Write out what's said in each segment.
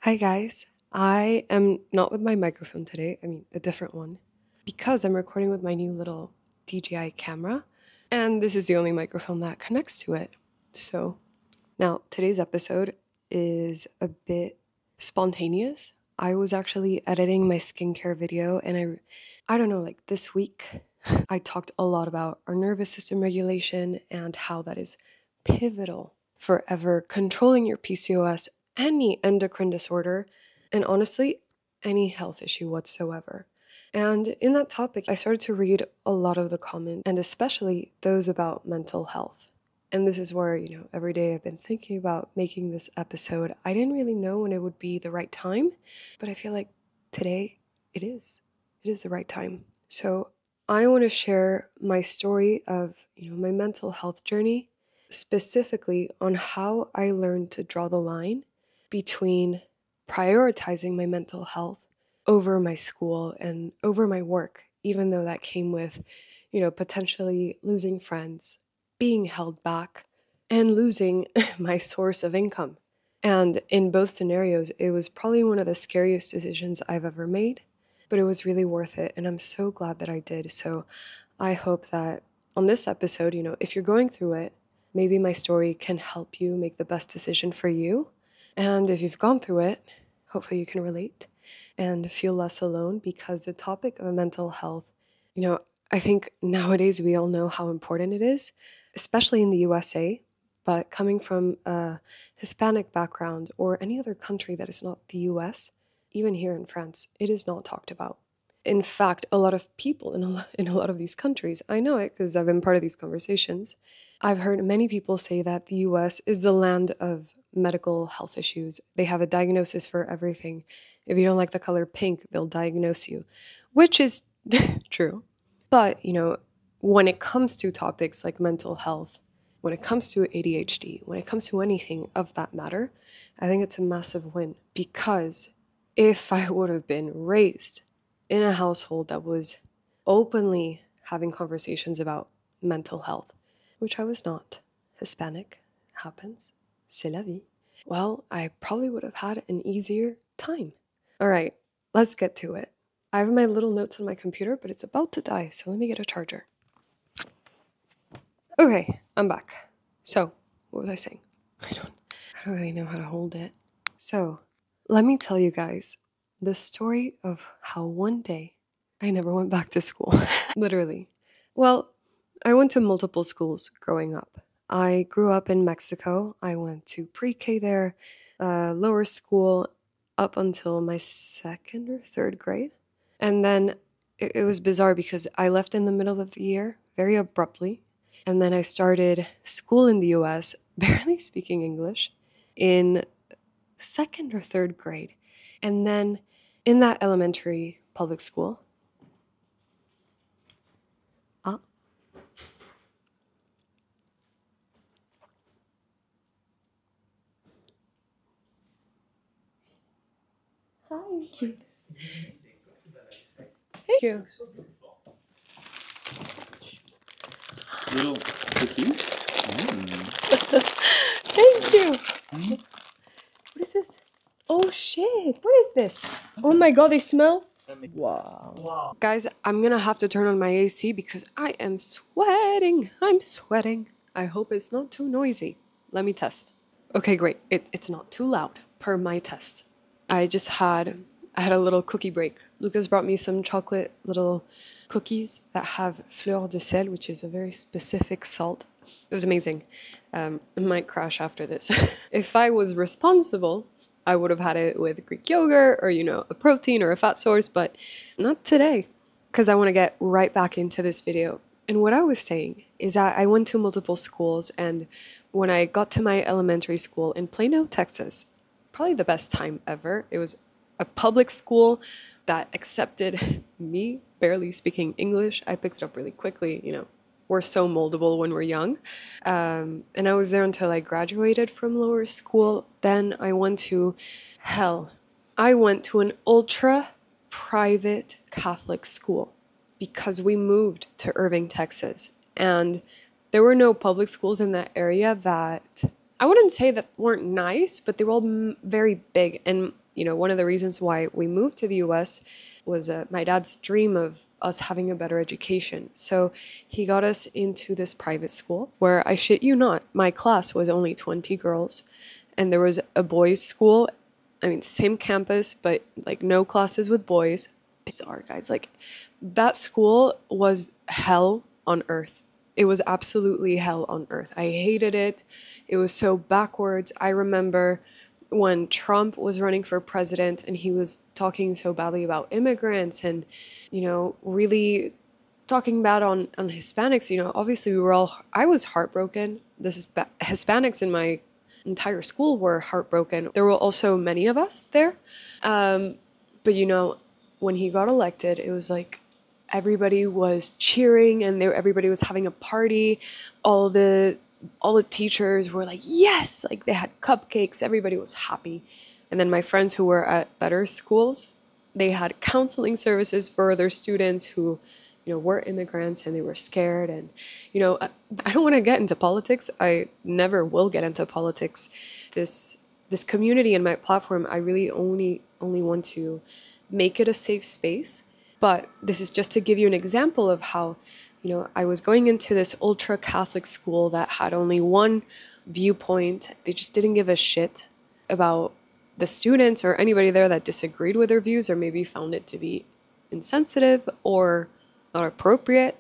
Hi guys, I am not with my microphone today, a different one, because I'm recording with my new little DJI camera, and this is the only microphone that connects to it. So now today's episode is a bit spontaneous. I was actually editing my skincare video, and I don't know, like this week, I talked a lot about our nervous system regulation and how that is pivotal for ever controlling your PCOS, any endocrine disorder, and honestly, any health issue whatsoever. And in that topic, I started to read a lot of the comments, and especially those about mental health. And this is where, every day I've been thinking about making this episode. I didn't really know when it would be the right time, but I feel like today it is. It is the right time. So I want to share my story of, my mental health journey, specifically on how I learned to draw the line between prioritizing my mental health over my school and over my work, even though that came with, potentially losing friends, being held back, and losing my source of income. And in both scenarios, it was probably one of the scariest decisions I've ever made, but it was really worth it. And I'm so glad that I did. So I hope that on this episode, if you're going through it, maybe my story can help you make the best decision for you. And if you've gone through it, hopefully you can relate and feel less alone, because the topic of mental health, I think nowadays we all know how important it is, especially in the USA, but coming from a Hispanic background or any other country that is not the US, even here in France, it is not talked about. In fact, a lot of people in a lot of these countries, I know it because I've been part of these conversations, I've heard many people say that the US is the land of medical health issues. They have a diagnosis for everything. If you don't like the color pink, they'll diagnose you, which is true. But, when it comes to topics like mental health, when it comes to ADHD, when it comes to anything of that matter, I think it's a massive win, because if I would have been raised in a household that was openly having conversations about mental health, which I was not, Hispanic, happens, c'est la vie, well, I probably would have had an easier time. All right, let's get to it. I have my little notes on my computer, but it's about to die, so let me get a charger. Okay, I'm back. So, what was I saying? I don't really know how to hold it. So, let me tell you guys the story of how one day I never went back to school. Literally. Well, I went to multiple schools growing up. I grew up in Mexico. I went to pre-K there, lower school up until my second or third grade. And then it was bizarre because I left in the middle of the year very abruptly. And then I started school in the US, barely speaking English, in second or third grade. And then in that elementary public school, hi. Thank you. Little cookies. Thank you. What is this? Oh shit, what is this? Oh my god, they smell? Wow. Guys, I'm gonna have to turn on my AC because I am sweating. I'm sweating. I hope it's not too noisy. Let me test. Okay, great. It's not too loud, per my test. I had a little cookie break. Lucas brought me some chocolate little cookies that have fleur de sel, which is a very specific salt. It was amazing. I might crash after this. If I was responsible, I would have had it with Greek yogurt or, a protein or a fat source, but not today, because I want to get right back into this video. And what I was saying is that I went to multiple schools, and when I got to my elementary school in Plano, Texas, probably the best time ever. It was a public school that accepted me barely speaking English. I picked it up really quickly, We're so moldable when we're young. And I was there until I graduated from lower school. Then I went to an ultra private Catholic school because we moved to Irving, Texas. And there were no public schools in that area that, I wouldn't say that weren't nice, but they were all very big. And one of the reasons why we moved to the US was my dad's dream of us having a better education. So he got us into this private school where, I shit you not, my class was only 20 girls, and there was a boys' school. I mean, same campus, but like no classes with boys. Bizarre, guys. Like, that school was hell on earth. It was absolutely hell on earth. I hated it. It was so backwards. I remember when Trump was running for president and he was talking so badly about immigrants and, really talking bad on Hispanics. Obviously I was heartbroken. Hispanics in my entire school were heartbroken. There were also many of us there. But when he got elected, it was like everybody was cheering and everybody was having a party. All the teachers were like, yes, like they had cupcakes. Everybody was happy. And then my friends who were at better schools, they had counseling services for their students who, were immigrants and they were scared. And, I don't want to get into politics. I never will get into politics. This community and my platform, I really only want to make it a safe space. But this is just to give you an example of how, I was going into this ultra Catholic school that had only one viewpoint. They just didn't give a shit about the students or anybody there that disagreed with their views or maybe found it to be insensitive or not appropriate.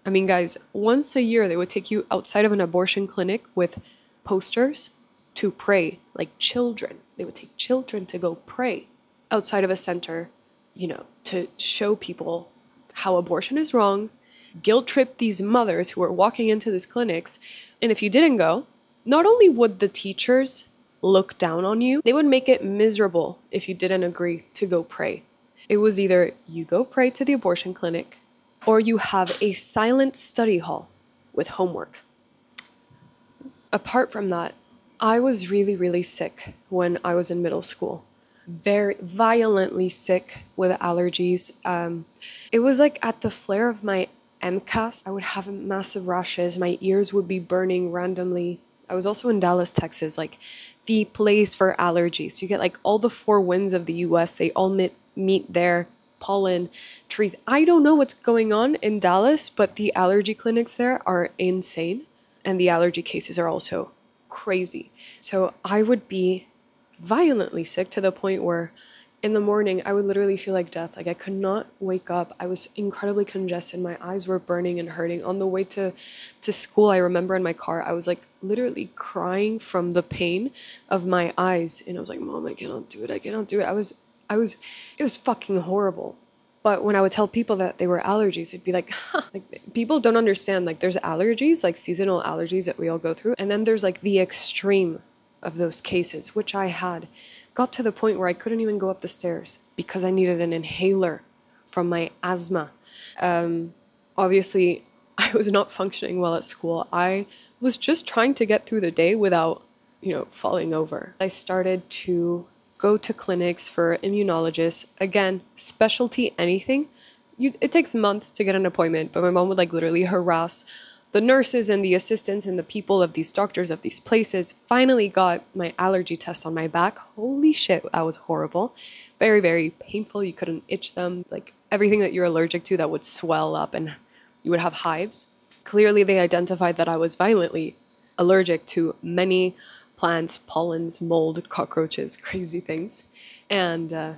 I mean, guys, once a year they would take you outside of an abortion clinic with posters to pray, like children. They would take children to go pray outside of a center, to show people how abortion is wrong, guilt trip these mothers who are walking into these clinics. And if you didn't go, not only would the teachers look down on you, they would make it miserable if you didn't agree to go pray. It was either you go pray to the abortion clinic or you have a silent study hall with homework. Apart from that, I was really, really sick when I was in middle school. Very violently sick with allergies. It was like at the flare of my MCAS, I would have massive rashes. My ears would be burning randomly. I was also in Dallas, Texas, like the place for allergies. You get like all the four winds of the US, they all meet there, pollen, trees. I don't know what's going on in Dallas, but the allergy clinics there are insane. And the allergy cases are also crazy. So I would be violently sick to the point where in the morning I would literally feel like death. Like I could not wake up. I was incredibly congested. My eyes were burning and hurting. On the way to school, I remember in my car, I was like literally crying from the pain of my eyes. And I was like, Mom, I cannot do it. I cannot do it. It was fucking horrible. But when I would tell people that they were allergies, it'd be like, huh. Like people don't understand, like there's allergies, like seasonal allergies that we all go through. And then there's like the extreme of those cases, which I had, got to the point where I couldn't even go up the stairs because I needed an inhaler from my asthma. Obviously, I was not functioning well at school. I was just trying to get through the day without, falling over. I started to go to clinics for immunologists. Again, specialty anything. It takes months to get an appointment, but my mom would like literally harass the nurses and the assistants and the people of these doctors of these places. Finally got my allergy test on my back. Holy shit, that was horrible. Very, very painful. You couldn't itch them. Like everything that you're allergic to that would swell up and you would have hives. Clearly they identified that I was violently allergic to many plants, pollens, mold, cockroaches, crazy things. And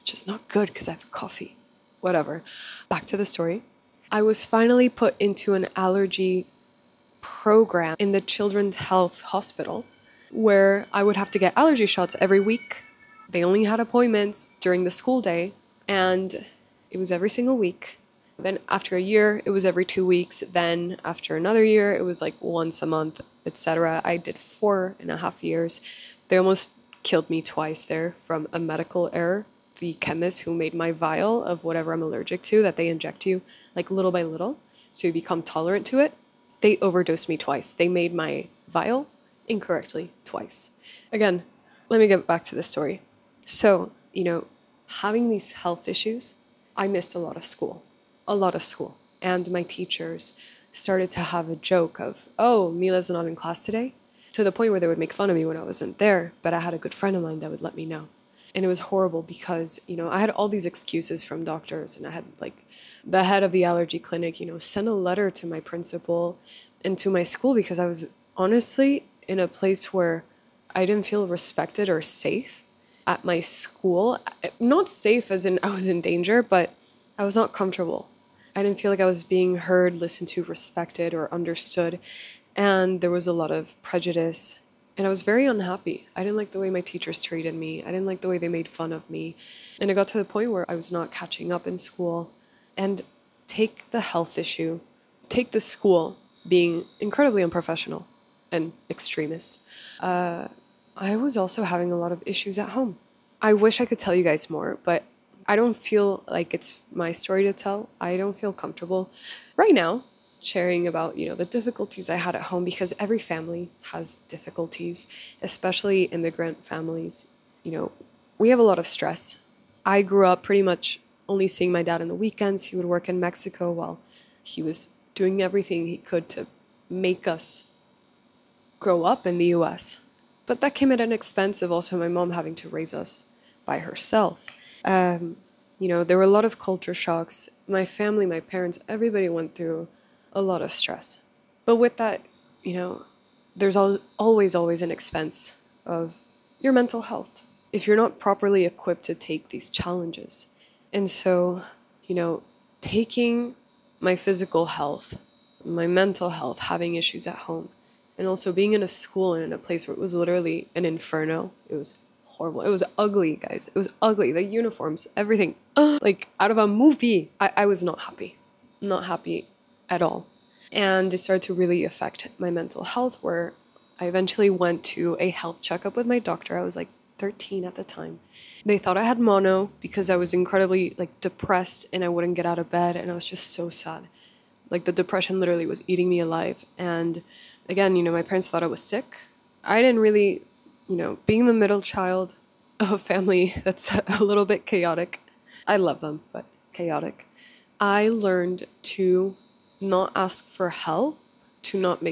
just not good because I have coffee. Whatever. Back to the story. I was finally put into an allergy program in the Children's Health Hospital where I would have to get allergy shots every week. They only had appointments during the school day, and it was every single week. Then after a year, it was every 2 weeks. Then after another year, it was like once a month, etc. I did 4.5 years. They almost killed me twice there from a medical error. The chemist who made my vial of whatever I'm allergic to that they inject you like little by little so you become tolerant to it, they overdosed me twice. They made my vial incorrectly twice. Again, let me get back to the story. So, having these health issues, I missed a lot of school. And my teachers started to have a joke of, oh, Mila's not in class today, to the point where they would make fun of me when I wasn't there, but I had a good friend of mine that would let me know. And it was horrible because, I had all these excuses from doctors, and I had like the head of the allergy clinic, send a letter to my principal and to my school because I was honestly in a place where I didn't feel respected or safe at my school. Not safe as in I was in danger, but I was not comfortable. I didn't feel like I was being heard, listened to, respected, or understood. And there was a lot of prejudice. And I was very unhappy. I didn't like the way my teachers treated me. I didn't like the way they made fun of me. And it got to the point where I was not catching up in school. And take the health issue, take the school being incredibly unprofessional and extremist. I was also having a lot of issues at home. I wish I could tell you guys more, but I don't feel like it's my story to tell. I don't feel comfortable right now sharing about, the difficulties I had at home because every family has difficulties, especially immigrant families. We have a lot of stress. I grew up pretty much only seeing my dad on the weekends. He would work in Mexico while he was doing everything he could to make us grow up in the US. But that came at an expense of also my mom having to raise us by herself. There were a lot of culture shocks. My family, my parents, everybody went through a lot of stress. But with that, there's always an expense of your mental health if you're not properly equipped to take these challenges. And so, taking my physical health, my mental health, having issues at home, and also being in a school and in a place where it was literally an inferno. It was horrible. It was ugly, guys. It was ugly. The uniforms, everything, like out of a movie. I was not happy. Not happy at all. And it started to really affect my mental health, where I eventually went to a health checkup with my doctor. I was like 13 at the time. They thought I had mono because I was incredibly depressed and I wouldn't get out of bed, and I was just so sad. Like the depression literally was eating me alive. And again, my parents thought I was sick. I didn't really, being the middle child of a family that's a little bit chaotic. I love them, but chaotic. I learned to not ask for help, to not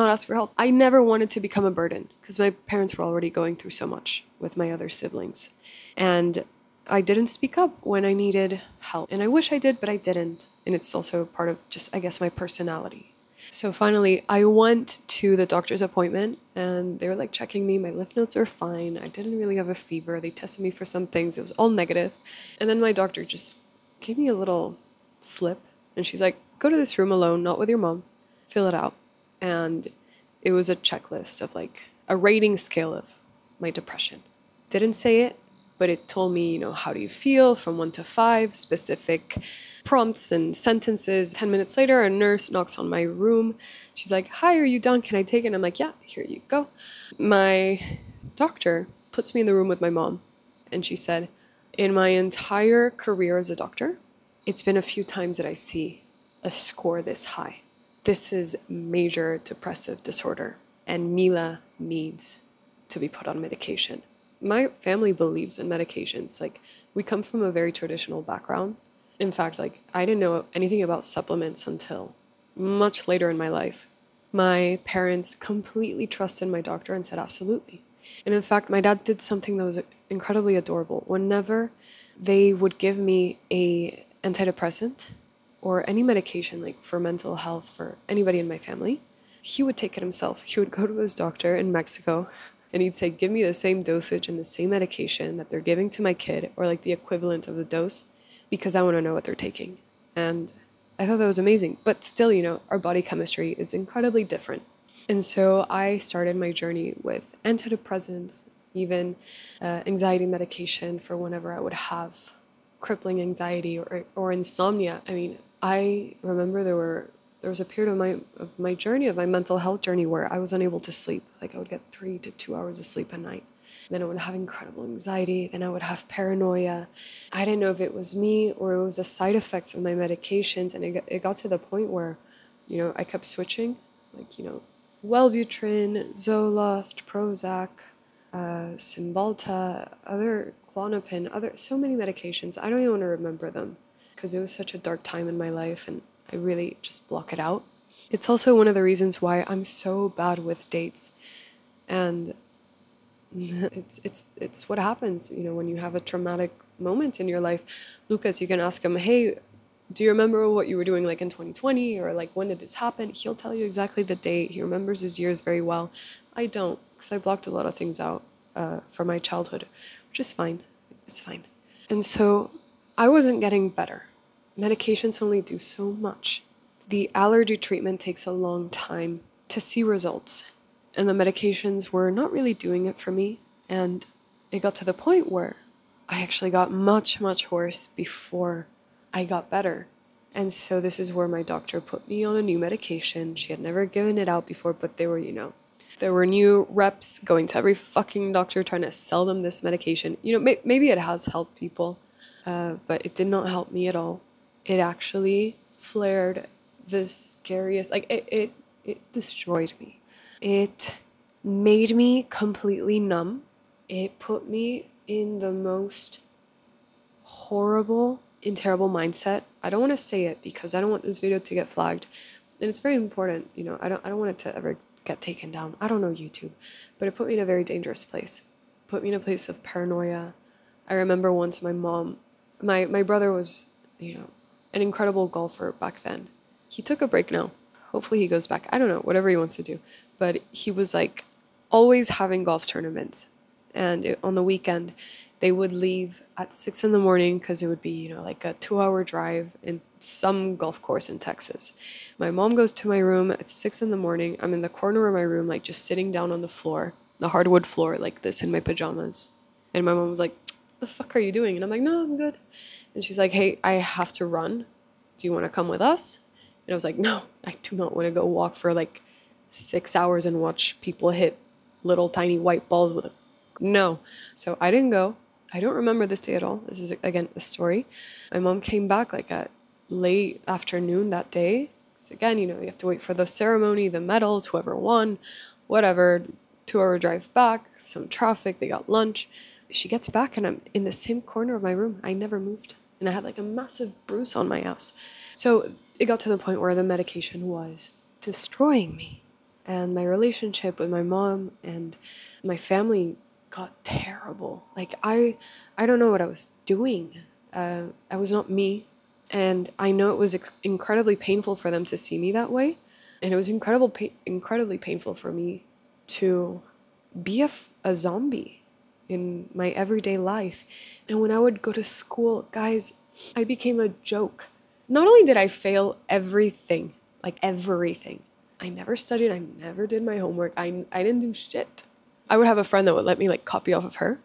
ask for help. I never wanted to become a burden because my parents were already going through so much with my other siblings. And I didn't speak up when I needed help. And I wish I did, but I didn't. And it's also part of just, I guess, my personality. So finally, I went to the doctor's appointment and they were checking me. My lymph nodes were fine. I didn't really have a fever. They tested me for some things. It was all negative. And then my doctor just gave me a little slip and she's like, go to this room alone, not with your mom, fill it out. And it was a checklist of a rating scale of my depression. Didn't say it, but it told me, how do you feel from 1 to 5, specific prompts and sentences. 10 minutes later, a nurse knocks on my room. She's like, hi, are you done? Can I take it? And I'm like, yeah, here you go. My doctor puts me in the room with my mom. And she said, in my entire career as a doctor, it's been a few times that I see a score this high. This is major depressive disorder. And Mila needs to be put on medication. My family believes in medications. We come from a very traditional background. In fact, I didn't know anything about supplements until much later in my life. My parents completely trusted my doctor and said absolutely. And in fact, my dad did something that was incredibly adorable. Whenever they would give me a antidepressant or any medication for mental health for anybody in my family, he would take it himself. He would go to his doctor in Mexico and he'd say, give me the same dosage and the same medication that they're giving to my kid, or the equivalent of the dose, because I want to know what they're taking. And I thought that was amazing. But still, our body chemistry is incredibly different. And so I started my journey with antidepressants, even anxiety medication for whenever I would have crippling anxiety or insomnia. I mean, I remember there was a period of my journey, of my mental health journey, where I was unable to sleep. I would get 3 to 2 hours of sleep a night. Then I would have incredible anxiety. Then I would have paranoia. I didn't know if it was me or it was the side effects of my medications. And it got to the point where, I kept switching, Wellbutrin, Zoloft, Prozac, Cymbalta, other Klonopin, so many medications. I don't even want to remember them because it was such a dark time in my life and I really just block it out. It's also one of the reasons why I'm so bad with dates. And It's what happens, you know, when you have a traumatic moment in your life. Lucas, you can ask him, hey, do you remember what you were doing like in 2020, or like when did this happen? He'll tell you exactly the date. He remembers his years very well. I don't, because I blocked a lot of things out from my childhood, which is fine. It's fine. And so I wasn't getting better. Medications only do so much. The allergy treatment takes a long time to see results, and the medications were not really doing it for me. And it got to the point where I actually got much, much worse before I got better. And so this is where my doctor put me on a new medication. She had never given it out before, but they were, you know, there were new reps going to every fucking doctor trying to sell them this medication. You know, maybe it has helped people, but it did not help me at all. It actually flared the scariest, like it destroyed me. It made me completely numb. It put me in the most horrible and terrible mindset. I don't want to say it because I don't want this video to get flagged. And it's very important, you know, I don't want it to ever get taken down. I don't know YouTube, but it put me in a very dangerous place. It put me in a place of paranoia. I remember once my mom, my brother was, you know, an incredible golfer back then. He took a break now. Hopefully he goes back. I don't know, whatever he wants to do. But he was like always having golf tournaments. And on the weekend, they would leave at 6 in the morning because it would be, you know, like a 2-hour drive in some golf course in Texas. My mom goes to my room at 6 in the morning. I'm in the corner of my room, like just sitting down on the floor, the hardwood floor like this in my pajamas. And my mom was like, the fuck are you doing? And I'm like, no, I'm good. And she's like, hey, I have to run. Do you want to come with us? And I was like, no, I do not want to go walk for like 6 hours and watch people hit little tiny white balls with a... No. So I didn't go. I don't remember this day at all. This is, again, a story. My mom came back like at late afternoon that day. So again, you know, you have to wait for the ceremony, the medals, whoever won, whatever. 2-hour drive back, some traffic, they got lunch. She gets back and I'm in the same corner of my room. I never moved. And I had like a massive bruise on my ass. So it got to the point where the medication was destroying me. And my relationship with my mom and my family got terrible. Like I don't know what I was doing. I was not me. And I know it was incredibly painful for them to see me that way. And it was incredibly painful for me to be a zombie in my everyday life. And when I would go to school, guys, I became a joke. Not only did I fail everything, like everything, I never studied, I never did my homework, I didn't do shit. I would have a friend that would let me like copy off of her.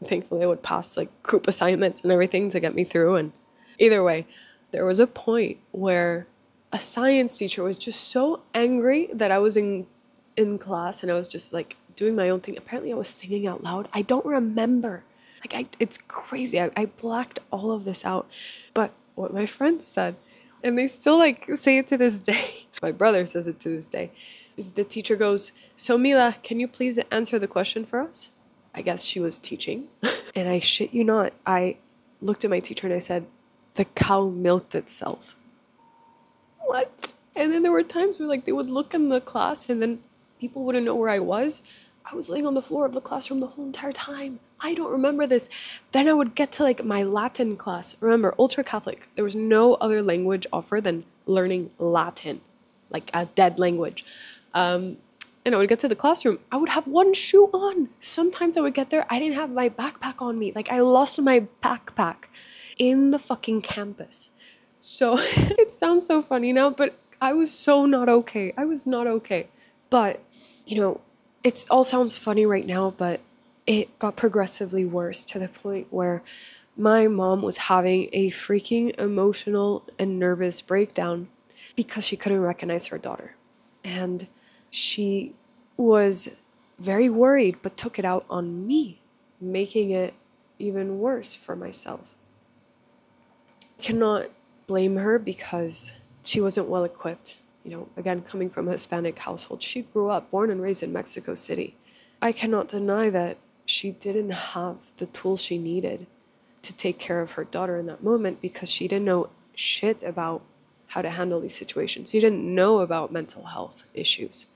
Thankfully, I would pass like group assignments and everything to get me through. And either way, there was a point where a science teacher was just so angry that I was in class and I was just like doing my own thing. Apparently I was singing out loud. I don't remember. It's crazy. I blacked all of this out. But what my friends said, and they still like say it to this day, my brother says it to this day, is the teacher goes, so Mila, can you please answer the question for us? I guess she was teaching. And I shit you not, I looked at my teacher and I said, the cow milked itself. What? And then there were times where like they would look in the class and then people wouldn't know where I was. I was laying on the floor of the classroom the whole entire time. I don't remember this. Then I would get to like my Latin class. Remember, ultra Catholic. There was no other language offered than learning Latin, like a dead language. And I would get to the classroom. I would have one shoe on. Sometimes I would get there. I didn't have my backpack on me. Like I lost my backpack in the fucking campus. So it sounds so funny now, but I was so not okay. I was not okay. But, you know, it all sounds funny right now, but it got progressively worse to the point where my mom was having a freaking emotional and nervous breakdown because she couldn't recognize her daughter. And she was very worried, but took it out on me, making it even worse for myself. I cannot blame her because she wasn't well equipped. You know, again, coming from a Hispanic household, she grew up, born and raised in Mexico City. I cannot deny that she didn't have the tools she needed to take care of her daughter in that moment because she didn't know shit about how to handle these situations. She didn't know about mental health issues.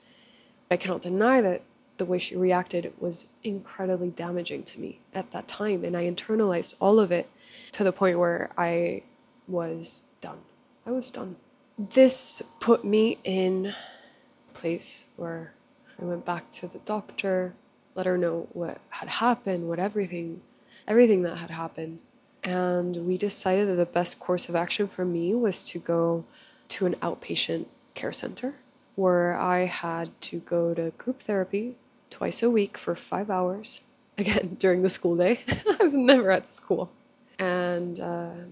I cannot deny that the way she reacted was incredibly damaging to me at that time. And I internalized all of it to the point where I was done. I was done. This put me in a place where I went back to the doctor, let her know what had happened, what everything that had happened. And we decided that the best course of action for me was to go to an outpatient care center where I had to go to group therapy twice a week for 5 hours, again, during the school day. I was never at school. And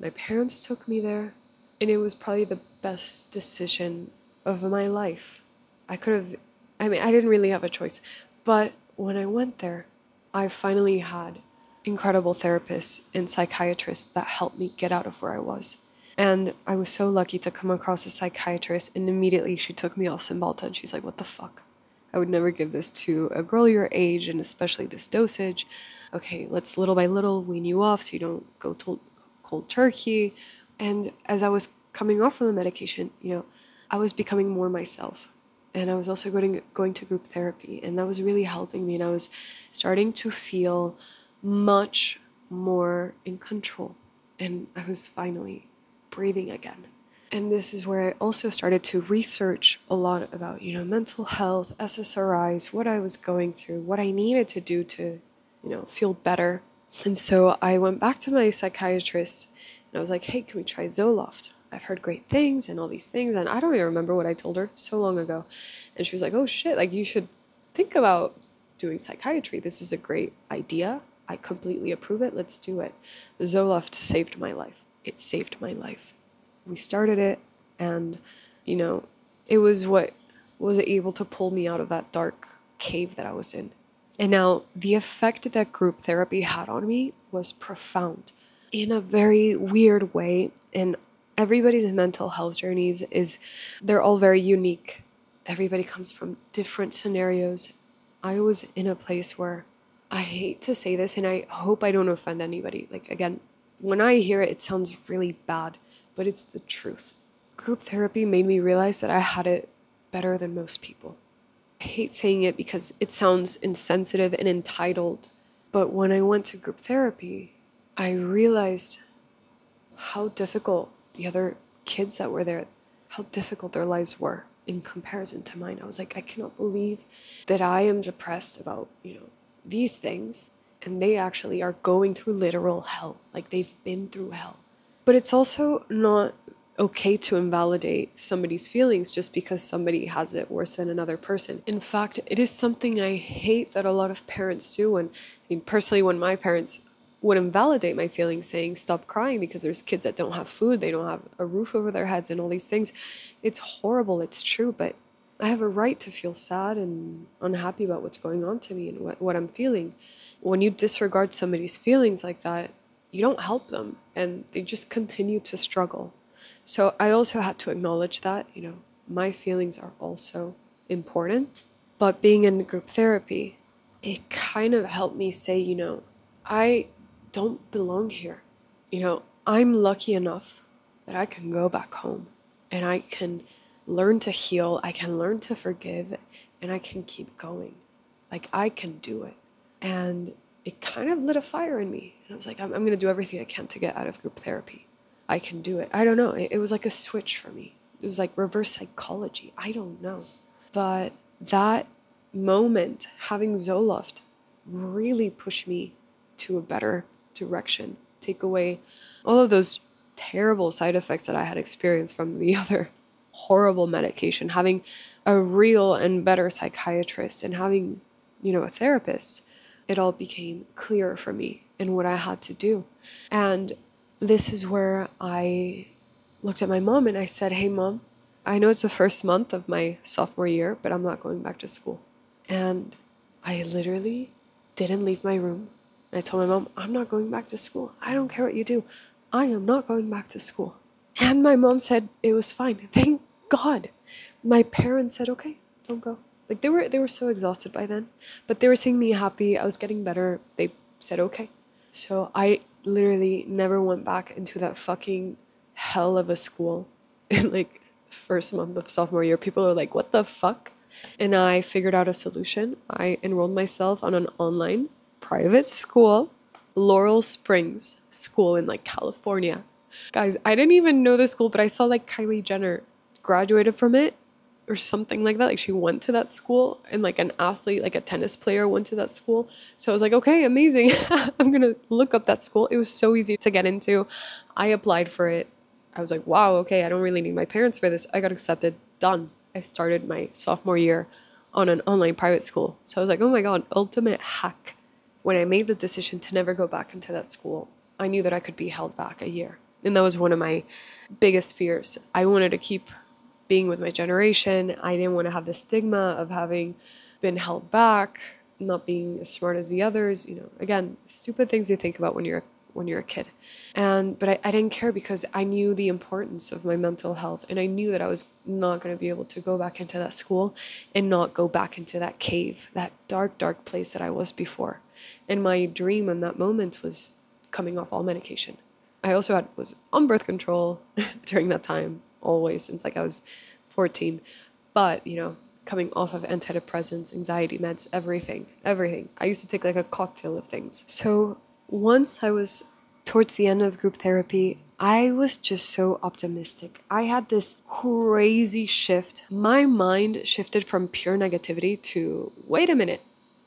my parents took me there, and it was probably the best decision of my life. I didn't really have a choice, but when I went there, I finally had incredible therapists and psychiatrists that helped me get out of where I was. And I was so lucky to come across a psychiatrist, and immediately she took me all Cymbalta, and she's like, what the fuck? I would never give this to a girl your age, and especially this dosage. Okay, let's little by little wean you off so you don't go cold turkey. And as I was coming off of the medication, I was becoming more myself. And I was also going to group therapy, and that was really helping me. And I was starting to feel much more in control. And I was finally breathing again. And this is where I also started to research a lot about, mental health, SSRIs, what I was going through, what I needed to do to, feel better. And so I went back to my psychiatrist and I was like, hey, can we try Zoloft? I've heard great things and all these things. And I don't even remember what I told her so long ago. And she was like, oh shit, like you should think about doing psychiatry. This is a great idea. I completely approve it. Let's do it. Zoloft saved my life. It saved my life. We started it, and, it was what was able to pull me out of that dark cave that I was in. And now the effect that group therapy had on me was profound in a very weird way. And everybody's mental health journeys they're all very unique. Everybody comes from different scenarios. I was in a place where, I hate to say this, and I hope I don't offend anybody. Like, again, when I hear it, it sounds really bad, but it's the truth. Group therapy made me realize that I had it better than most people. I hate saying it because it sounds insensitive and entitled, but when I went to group therapy, I realized how difficult the other kids that were there, how difficult their lives were in comparison to mine. I was like, I cannot believe that I am depressed about, these things, and they actually are going through literal hell. Like, they've been through hell. But it's also not okay to invalidate somebody's feelings just because somebody has it worse than another person. In fact, it is something I hate that a lot of parents do. And personally, when my parents would invalidate my feelings, saying, stop crying because there's kids that don't have food, they don't have a roof over their heads and all these things. It's horrible, it's true, but I have a right to feel sad and unhappy about what's going on to me and what I'm feeling. When you disregard somebody's feelings like that, you don't help them, and they just continue to struggle. So I also had to acknowledge that, my feelings are also important. But being in group therapy, it kind of helped me say, I don't belong here. I'm lucky enough that I can go back home and I can learn to heal, I can learn to forgive, and I can keep going. Like, I can do it. And it kind of lit a fire in me. And I was like, I'm going to do everything I can to get out of group therapy. I can do it. I don't know. It was like a switch for me. It was like reverse psychology. I don't know. But that moment, having Zoloft, really pushed me to a better direction. Take away all of those terrible side effects that I had experienced from the other horrible medication. Having a real and better psychiatrist and having, a therapist, it all became clearer for me and what I had to do. And this is where I looked at my mom and I said, hey, Mom, I know it's the first month of my sophomore year, but I'm not going back to school. And I literally didn't leave my room. I told my mom, I'm not going back to school. I don't care what you do. I am not going back to school. And my mom said it was fine. Thank God. My parents said, okay, don't go. Like, they were so exhausted by then, but they were seeing me happy. I was getting better. They said, okay. So I literally never went back into that fucking hell of a school in like the first month of sophomore year. People are like, what the fuck? And I figured out a solution. I enrolled myself on an online private school, Laurel Springs School in like California. Guys, I didn't even know the school, but I saw like Kylie Jenner graduated from it or something like that. Like she went to that school, and like an athlete, like a tennis player went to that school. So I was like, okay, amazing. I'm going to look up that school. It was so easy to get into. I applied for it. I was like, wow, okay, I don't really need my parents for this. I got accepted. Done. I started my sophomore year on an online private school. So I was like, oh my God, ultimate hack. When I made the decision to never go back into that school, I knew that I could be held back a year. And that was one of my biggest fears. I wanted to keep being with my generation. I didn't want to have the stigma of having been held back, not being as smart as the others. You know, again, stupid things you think about when you're a kid. But I didn't care because I knew the importance of my mental health, and I knew that I was not going to be able to go back into that school and not go back into that cave, that dark, dark place that I was before. And my dream in that moment was coming off all medication. I also was on birth control during that time, always since like I was 14. But, you know, coming off of antidepressants, anxiety meds, everything. I used to take like a cocktail of things. So once I was towards the end of group therapy, I was just so optimistic. I had this crazy shift. My mind shifted from pure negativity to, wait a minute,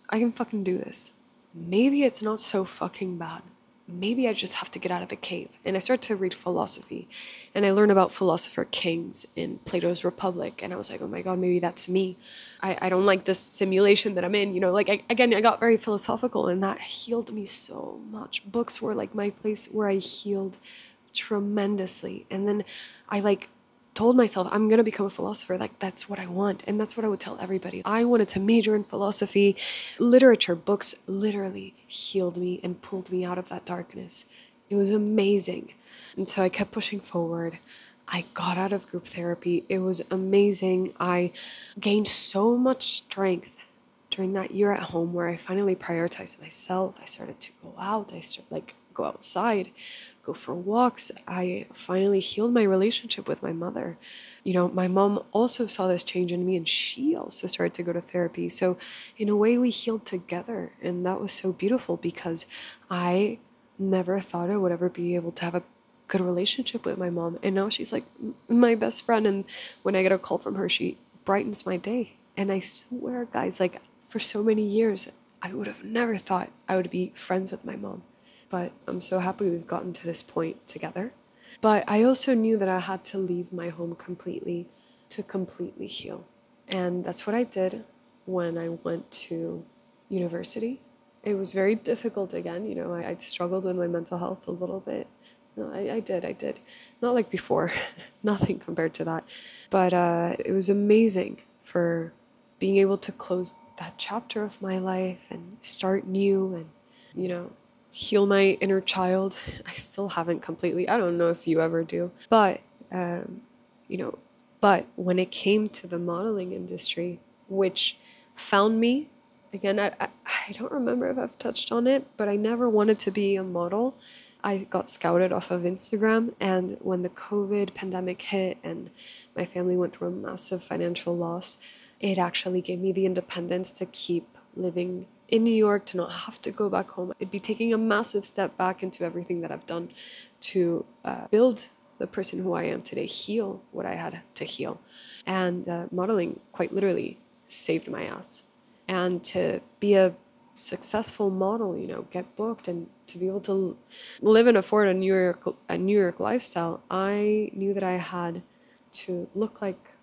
I can fucking do this. Maybe it's not so fucking bad. Maybe I just have to get out of the cave. And I started to read philosophy, and I learned about philosopher kings in Plato's Republic. And I was like, oh my God, maybe that's me. I don't like this simulation that I'm in. You know, like, I got very philosophical, and that healed me so much. Books were like my place where I healed tremendously. And then I like told myself, I'm going to become a philosopher. Like, that's what I want. And that's what I would tell everybody. I wanted to major in philosophy. Literature, books literally healed me and pulled me out of that darkness. It was amazing. And so I kept pushing forward. I got out of group therapy. It was amazing. I gained so much strength during that year at home where I finally prioritized myself. I started to go out. I started like go outside, go for walks. I finally healed my relationship with my mother. You know, my mom also saw this change in me, and she also started to go to therapy. So in a way, we healed together. And that was so beautiful because I never thought I would ever be able to have a good relationship with my mom. And now she's like my best friend. And when I get a call from her, she brightens my day. And I swear, guys, like for so many years, I would have never thought I would be friends with my mom. But I'm so happy we've gotten to this point together. But I also knew that I had to leave my home completely to completely heal. And that's what I did when I went to university. It was very difficult again. You know, I struggled with my mental health a little bit. No, I did. Not like before, nothing compared to that. But it was amazing for being able to close that chapter of my life and start new and, you know, heal my inner child. I still haven't completely. I don't know if you ever do. But, you know, but when it came to the modeling industry, which found me, again, I don't remember if I've touched on it, but I never wanted to be a model. I got scouted off of Instagram, and when the COVID pandemic hit and my family went through a massive financial loss, it actually gave me the independence to keep living in New York, to not have to go back home. It'd be taking a massive step back into everything that I've done to build the person who I am today, heal what I had to heal. And modeling quite literally saved my ass. And to be a successful model, you know, get booked and to be able to live and afford a New York lifestyle, I knew that I had to look like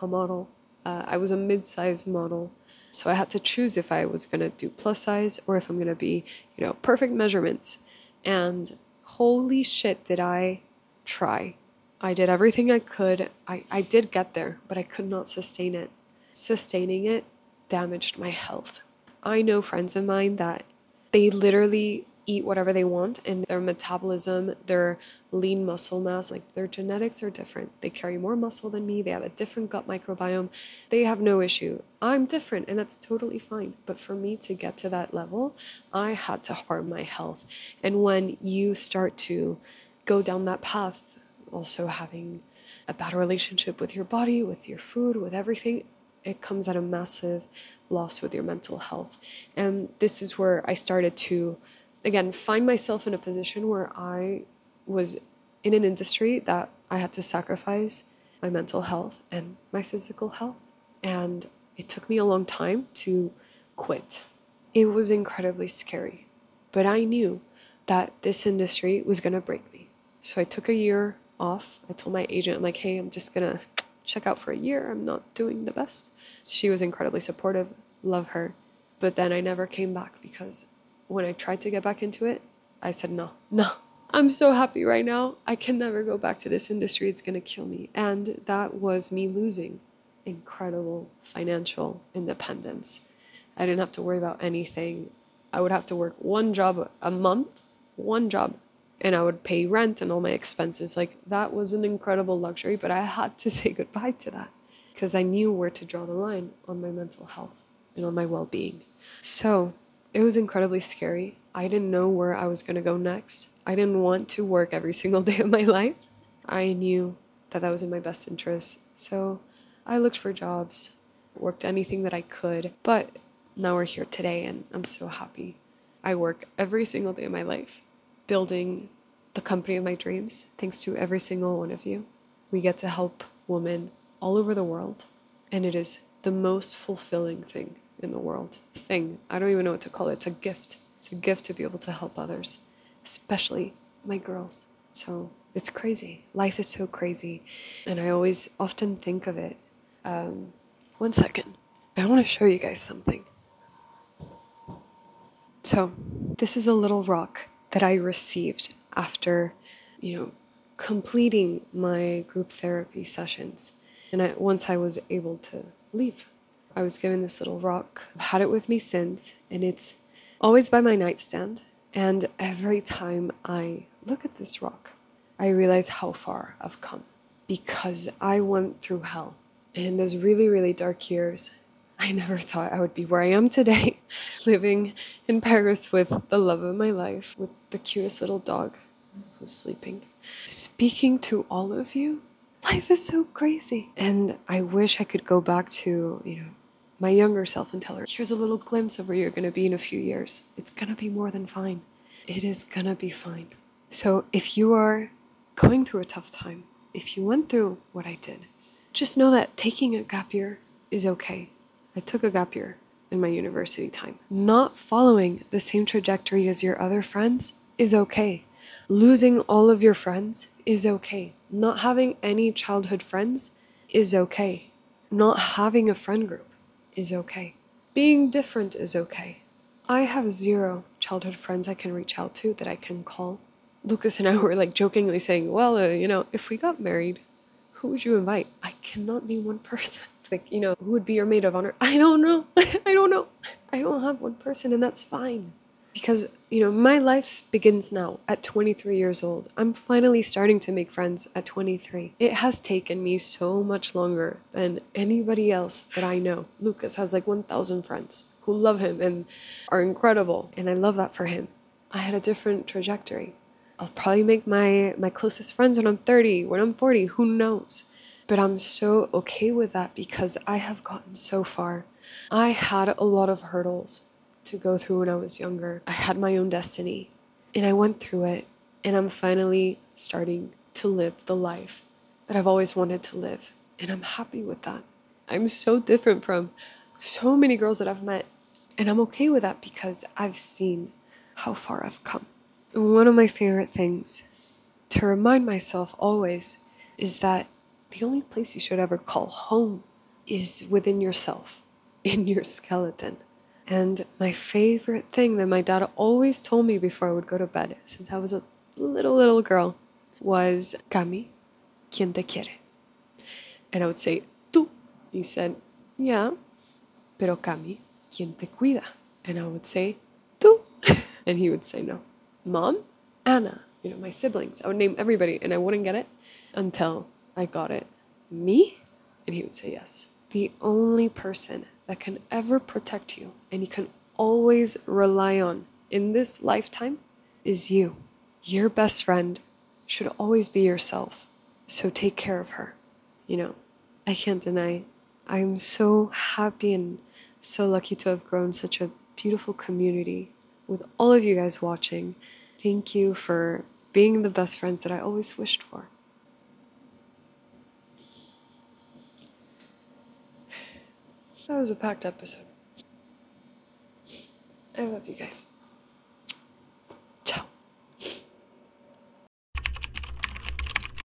a model. I was a mid-sized model. So I had to choose if I was going to do plus size or if I'm going to be, you know, perfect measurements. And holy shit, did I try. I did everything I could. I did get there, but I could not sustain it. Sustaining it damaged my health. I know friends of mine that they literally eat whatever they want, and their metabolism, their lean muscle mass, like their genetics are different. They carry more muscle than me. They have a different gut microbiome. They have no issue. I'm different, and that's totally fine. But for me to get to that level, I had to harm my health. And when you start to go down that path, also having a bad relationship with your body, with your food, with everything, it comes at a massive loss with your mental health. And this is where I started to, again, find myself in a position where I was in an industry that I had to sacrifice my mental health and my physical health. And it took me a long time to quit. It was incredibly scary, but I knew that this industry was going to break me. So I took a year off. I told my agent, I'm like, hey, I'm just going to check out for a year. I'm not doing the best. She was incredibly supportive. Love her. But then I never came back because when I tried to get back into it, I said, no. I'm so happy right now. I can never go back to this industry. It's going to kill me. And that was me losing incredible financial independence. I didn't have to worry about anything. I would have to work one job a month, one job, and I would pay rent and all my expenses. Like, that was an incredible luxury, but I had to say goodbye to that because I knew where to draw the line on my mental health and on my well-being. So it was incredibly scary. I didn't know where I was going to go next. I didn't want to work every single day of my life. I knew that that was in my best interest. So I looked for jobs, worked anything that I could, but now we're here today and I'm so happy. I work every single day of my life building the company of my dreams, thanks to every single one of you. We get to help women all over the world, and it is the most fulfilling thing in the world. I don't even know what to call it. It's a gift. It's a gift to be able to help others, especially my girls. So it's crazy. Life is so crazy, and I always often think of it. One second. I want to show you guys something. So this is a little rock that I received after, completing my group therapy sessions. And once I was able to leave, I was given this little rock. I've had it with me since, and it's always by my nightstand. And every time I look at this rock, I realize how far I've come because I went through hell. And in those really, really dark years, I never thought I would be where I am today, living in Paris with the love of my life, with the cutest little dog who's sleeping. Speaking to all of you, life is so crazy. And I wish I could go back to, my younger self and tell her, here's a little glimpse of where you're going to be in a few years. It's going to be more than fine. It is going to be fine. So if you are going through a tough time, if you went through what I did, just know that taking a gap year is okay. I took a gap year in my university time. Not following the same trajectory as your other friends is okay. Losing all of your friends is okay. Not having any childhood friends is okay. Not having a friend group is okay. Being different is okay. I have 0 childhood friends I can reach out to that I can call. Lucas and I were jokingly saying, well, if we got married, who would you invite? I cannot name one person. Who would be your maid of honor? I don't know. I don't have one person, and that's fine. Because, my life begins now at 23 years old. I'm finally starting to make friends at 23. It has taken me so much longer than anybody else that I know. Lucas has 1,000 friends who love him and are incredible, and I love that for him. I had a different trajectory. I'll probably make my closest friends when I'm 30, when I'm 40, who knows? But I'm so okay with that because I have gotten so far. I had a lot of hurdles to go through when I was younger. I had my own destiny, and I went through it, and I'm finally starting to live the life that I've always wanted to live, and I'm happy with that. I'm so different from so many girls that I've met, and I'm okay with that because I've seen how far I've come. And one of my favorite things to remind myself always is that the only place you should ever call home is within yourself, in your skeleton. And my favorite thing that my dad always told me before I would go to bed, since I was a little girl, was, Cami, ¿quién te quiere? And I would say, tú. He said, yeah, pero Cami, ¿quién te cuida? And I would say, tú. And he would say, no. Mom, Anna, my siblings. I would name everybody, and I wouldn't get it until I got it. Me? And he would say yes. The only person that can ever protect you and you can always rely on in this lifetime is you. Your best friend should always be yourself. So take care of her. I can't deny I'm so happy and so lucky to have grown such a beautiful community with all of you guys watching. Thank you for being the best friends that I always wished for. That was a packed episode. I love you guys.